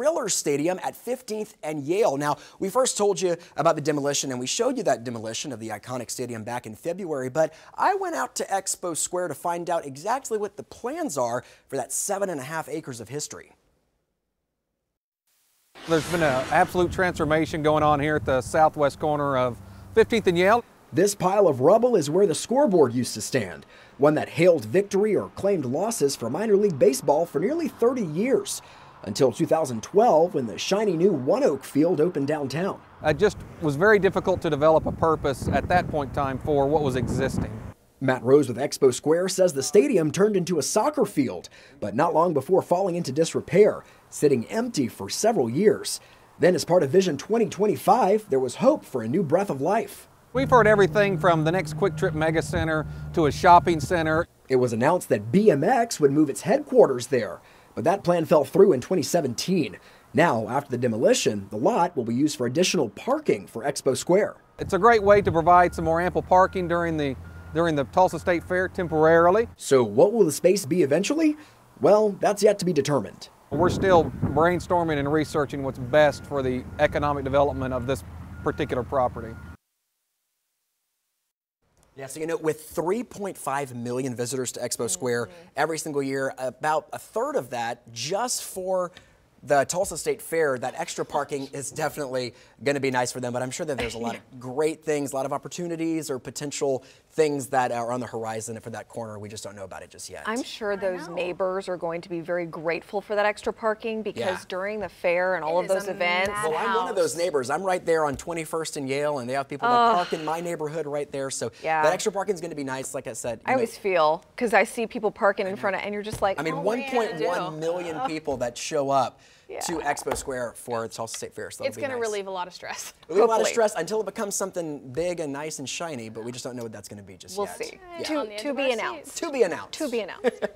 Thriller Stadium at 15th and Yale. Now, we first told you about the demolition, and we showed you that demolition of the iconic stadium back in February, but I went out to Expo Square to find out exactly what the plans are for that 7.5 acres of history. There's been an absolute transformation going on here at the southwest corner of 15th and Yale. This pile of rubble is where the scoreboard used to stand, one that hailed victory or claimed losses for minor league baseball for nearly 30 years, until 2012 when the shiny new One Oak Field opened downtown. It just was very difficult to develop a purpose at that point in time for what was existing. Matt Rose with Expo Square says the stadium turned into a soccer field, but not long before falling into disrepair, sitting empty for several years. Then as part of Vision 2025, there was hope for a new breath of life. We've heard everything from the next Quick Trip Mega Center to a shopping center. It was announced that BMX would move its headquarters there, but that plan fell through in 2017. Now, after the demolition, the lot will be used for additional parking for Expo Square. It's a great way to provide some more ample parking during the Tulsa State Fair temporarily. So what will the space be eventually? Well, that's yet to be determined. We're still brainstorming and researching what's best for the economic development of this particular property. Yeah, so with 3.5 million visitors to Expo Square every single year, about a third of that just for the Tulsa State Fair, that extra parking is definitely going to be nice for them, but I'm sure that there's a lot of great things, a lot of opportunities or potential things that are on the horizon for that corner. We just don't know about it just yet. I'm sure those neighbors are going to be very grateful for that extra parking because during the fair and all of those events. Well, I'm one of those neighbors. I'm right there on 21st and Yale, and they have people that park in my neighborhood right there. So that extra parking is going to be nice, like I said. I always feel, because I see people parking in front of, and you're just like, I mean, 1.1 million people that show up to Expo Square for the Tulsa State Fair. So it's going to relieve a lot of stress. Relieve a lot of stress until it becomes something big and nice and shiny, but we just don't know what that's going to be just yet. We'll see. To be announced. To be announced. To be announced.